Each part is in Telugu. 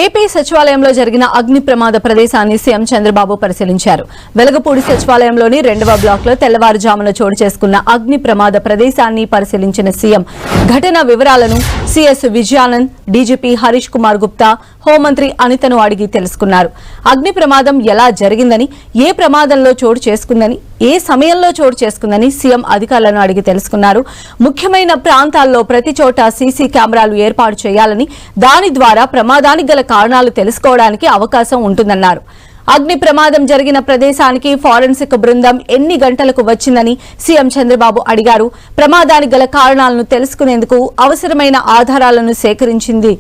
ఏపీ సచివాలయంలో జరిగిన అగ్ని ప్రమాద ప్రదేశాన్ని సీఎం చంద్రబాబు పరిశీలించారు. వెలగపూడి సచివాలయంలోని 2వ బ్లాక్లో తెల్లవారుజామున చోటు చేసుకున్న అగ్ని ప్రమాద ప్రదేశాన్ని పరిశీలించిన సీఎం ఘటన వివరాలను సీఎస్ విజయానంద్, డీజీపీ హరీష్ కుమార్ గుప్తా, హోంమంత్రి అనితను అడిగి తెలుసుకున్నారు. అగ్ని ప్రమాదం ఎలా జరిగిందని, ఏ ప్రమాదంలో చోటు చేసుకుందని, ఏ సమయంలో చోటు చేసుకుందని సీఎం అధికారులను అడిగి తెలుసుకున్నారు. ముఖ్యమైన ప్రాంతాల్లో ప్రతి చోట సీసీ కెమెరాలు ఏర్పాటు చేయాలని, దాని ద్వారా ప్రమాదానికి గల కారణాలు తెలుసుకోవడానికి అవకాశం ఉంటుందన్నారు. అగ్ని ప్రమాదం జరిగిన ప్రదేశానికి ఫోరెన్సిక్ బృందం ఎన్ని గంటలకు వచ్చిందని సీఎం చంద్రబాబు అడిగారు. ప్రమాదానికి గల కారణాలను తెలుసుకునేందుకు అవసరమైన ఆధారాలను సేకరించింది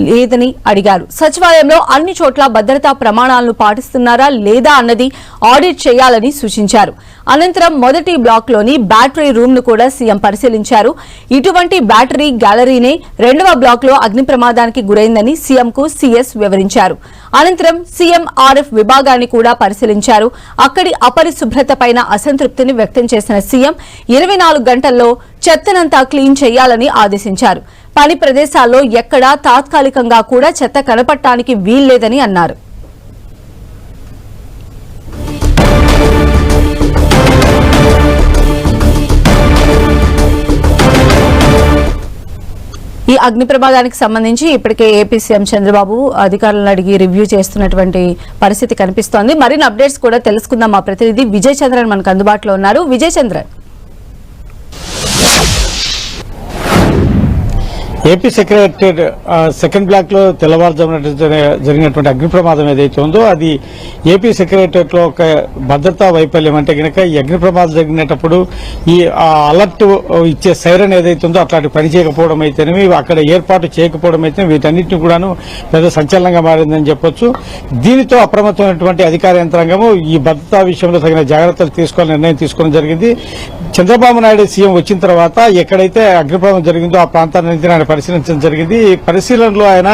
లేదని అడిగారు. సచివాలయంలో అన్ని చోట్ల భద్రతా ప్రమాణాలను పాటిస్తున్నారా లేదా అన్నది ఆడిట్ చేయాలని సూచించారు. అనంతరం మొదటి బ్లాక్లోని బ్యాటరీ రూమ్ ను కూడా సీఎం పరిశీలించారు. ఇటువంటి బ్యాటరీ గ్యాలరీనే 2వ బ్లాక్లో అగ్ని ప్రమాదానికి గురైందని సీఎంకు సీఎస్ వివరించారు. అనంతరం సీఎం ఆర్ఎఫ్ విభాగాన్ని కూడా పరిశీలించారు. అక్కడి అపరిశుభ్రతపైన అసంతృప్తిని వ్యక్తం చేసిన సీఎం 24 గంటల్లో చెత్తనంతా క్లీన్ చేయాలని ఆదేశించారు. పని ప్రదేశాల్లో ఎక్కడా తాత్కాలికంగా కూడా చెత్త కనపడటానికి వీల్లేదని అన్నారు. ఈ అగ్ని ప్రమాదానికి సంబంధించి ఇప్పటికే ఏపీ సీఎం చంద్రబాబు అధికారులను అడిగి రివ్యూ చేస్తున్నటువంటి పరిస్థితి కనిపిస్తోంది. మరిన్ని అప్డేట్స్ కూడా తెలుసుకుందాం. మా ప్రతినిధి విజయ్ చంద్రన్ మనకు అందుబాటులో ఉన్నారు. Vijay Chandran, AP secretariat second block లో తెల్లవారుజామున జరిగినటువంటి అగ్ని ప్రమాదం ఏదైతే ఉందో అది ఏపీ సెక్రటరియట్ లో ఒక భద్రతా వైఫల్యం. అంటే కనుక ఈ అగ్ని ప్రమాదం జరిగినప్పుడు ఈ అలర్ట్ ఇచ్చే సైరన్ ఏదైతే ఉందో అట్లాంటి పని చేయకపోవడం అయితేనేమి, అక్కడ ఏర్పాటు చేయకపోవడం అయితే వీటన్నిటిని కూడాను పెద్ద సంచలనంగా మారిందని చెప్పొచ్చు. దీనితో అప్రమత్తమైనటువంటి అధికార యంత్రాంగము ఈ భద్రతా విషయంలో తగిన జాగ్రత్తలు తీసుకోవాలని నిర్ణయం తీసుకోవడం జరిగింది. చంద్రబాబు నాయుడు సీఎం వచ్చిన తర్వాత ఎక్కడైతే అగ్ని ప్రమాదం జరిగిందో ఆ ప్రాంతాన్ని ఆయన పరిశీలించడం జరిగింది. ఈ పరిశీలనలో ఆయన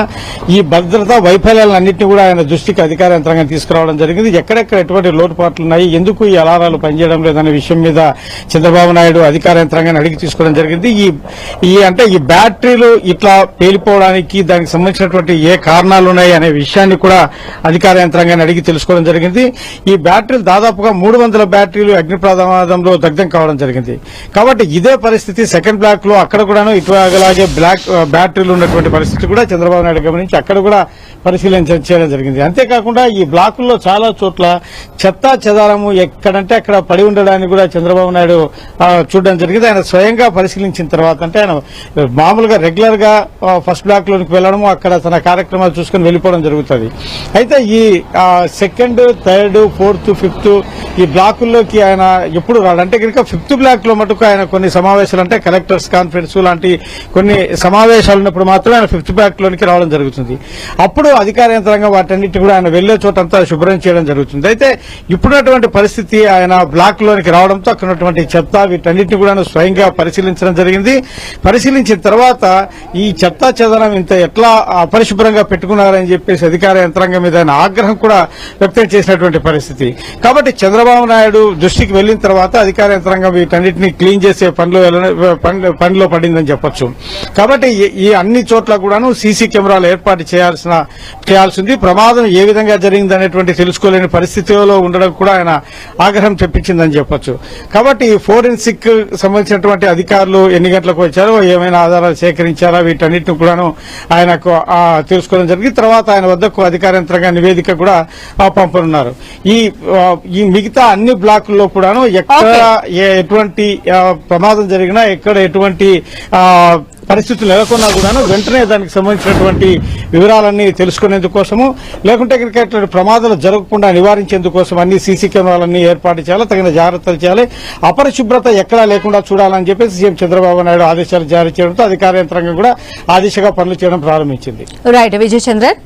ఈ భద్రతా వైఫల్యాలన్నింటినీ కూడా ఆయన దృష్టికి అధికార యంత్రాంగం తీసుకురావడం జరిగింది. ఎక్కడెక్కడ ఎటువంటి లోటుపాట్లు ఉన్నాయి, ఎందుకు ఈ అలారాలు పనిచేయడం లేదనే విషయం మీద చంద్రబాబు నాయుడు అధికార యంత్రాంగాన్ని అడిగి తీసుకోవడం జరిగింది. ఈ బ్యాటరీలు ఇట్లా పేలిపోవడానికి దానికి సంబంధించినటువంటి ఏ కారణాలు ఉన్నాయి అనే విషయాన్ని కూడా అధికార యంత్రాంగాన్ని అడిగి తెలుసుకోవడం జరిగింది. ఈ బ్యాటరీలు దాదాపుగా 300 బ్యాటరీలు అగ్ని ప్రమాదంలో దగ్ధం కావడం జరిగింది. కాబట్టి ఇదే పరిస్థితి సెకండ్ బ్లాక్ లో అక్కడ కూడాను ఇట్లాగే బ్యాటరీలు ఉన్నటువంటి పరిస్థితి కూడా చంద్రబాబు నాయుడు గమనించి అక్కడ కూడా పరిశీలన చేయడం జరిగింది. అంతేకాకుండా ఈ బ్లాకుల్లో చాలా చోట్ల చెత్తా చెదారము ఎక్కడంటే అక్కడ పడి ఉండడాన్ని కూడా చంద్రబాబు నాయుడు చూడడం జరిగింది. ఆయన స్వయంగా పరిశీలించిన తర్వాత అంటే ఆయన మామూలుగా రెగ్యులర్ గా ఫస్ట్ బ్లాక్ లోనికి వెళ్లడము, అక్కడ తన కార్యక్రమాలు చూసుకుని వెళ్లిపోవడం జరుగుతుంది. అయితే ఈ సెకండ్, థర్డ్, ఫోర్త్, ఫిఫ్త్ ఈ బ్లాకుల్లోకి ఆయన ఎప్పుడు రాడు. అంటే కనుక 5th బ్లాక్ లో మటుకు ఆయన కొన్ని సమావేశాలు అంటే కలెక్టర్స్ కాన్ఫరెన్స్ లాంటి కొన్ని సమావేశాలు ఉన్నప్పుడు మాత్రమే ఆయన 5th బ్లాక్ లోనికి రావడం జరుగుతుంది. అప్పుడు అధికార యంత్రాంగం వాటన్నిటి కూడా ఆయన వెళ్లే చోటంతా శుభ్రం చేయడం జరుగుతుంది. అయితే ఇప్పుడున్నటువంటి పరిస్థితి ఆయన బ్లాక్ లోనికి రావడంతో అక్కడ ఉన్నటువంటి చెత్త వీటన్నిటిని కూడా స్వయంగా పరిశీలించడం జరిగింది. పరిశీలించిన తర్వాత ఈ చెత్తా చెదనం ఇంత ఎట్లా అపరిశుభ్రంగా పెట్టుకున్నారని చెప్పేసి అధికార యంత్రాంగం మీద ఆయన ఆగ్రహం కూడా వ్యక్తం చేసినటువంటి పరిస్థితి. కాబట్టి చంద్రబాబు నాయుడు దృష్టికి వెళ్లిన తర్వాత అధికార యంత్రాంగం వీటన్నిటిని క్లీన్ చేసే పనిలో పడిందని చెప్పొచ్చు. కాబట్టి ఈ అన్ని చోట్ల కూడాను సీసీ కెమెరాలు ఏర్పాటు చేయాల్సింది. ప్రమాదం ఏ విధంగా జరిగిందనేటువంటి తెలుసుకోలేని పరిస్థితిలో ఉండడం కూడా ఆయన ఆగ్రహం తెప్పించిందని చెప్పొచ్చు. కాబట్టి ఫోరెన్సిక్ సంబంధించినటువంటి అధికారులు ఎన్ని గంటలకు వచ్చారో, ఏమైనా ఆధారాలు సేకరించారా వీటన్నిటిని కూడాను ఆయనకు తెలుసుకోవడం జరిగింది. తర్వాత ఆయన వద్దకు అధికార యంత్రాంగ నివేదిక కూడా పంపనున్నారు. ఈ మిగతా అన్ని బ్లాకుల్లో కూడాను ఎక్కడ ఎటువంటి ప్రమాదం జరిగినా, ఎక్కడ ఎటువంటి పరిస్థితులు నెలకొన్నా కూడాను వెంటనే దానికి సంబంధించినటువంటి వివరాలన్నీ తెలుసుకునేందుకోసము, లేకుంటే కనుక ప్రమాదాలు జరగకుండా నివారించేందుకోసం అన్ని సీసీ కెమెరాలన్నీ ఏర్పాటు చేయాలి, తగిన జాగ్రత్తలు చేయాలి, అపరిశుభ్రత ఎక్కడా లేకుండా చూడాలని చెప్పేసి సీఎం చంద్రబాబు నాయుడు ఆదేశాలు జారీ చేయడంతో అధికార యంత్రాంగం కూడా ఆ దిశగా పనులు చేయడం ప్రారంభించింది. రైట్ విజయ్ చంద్రన్.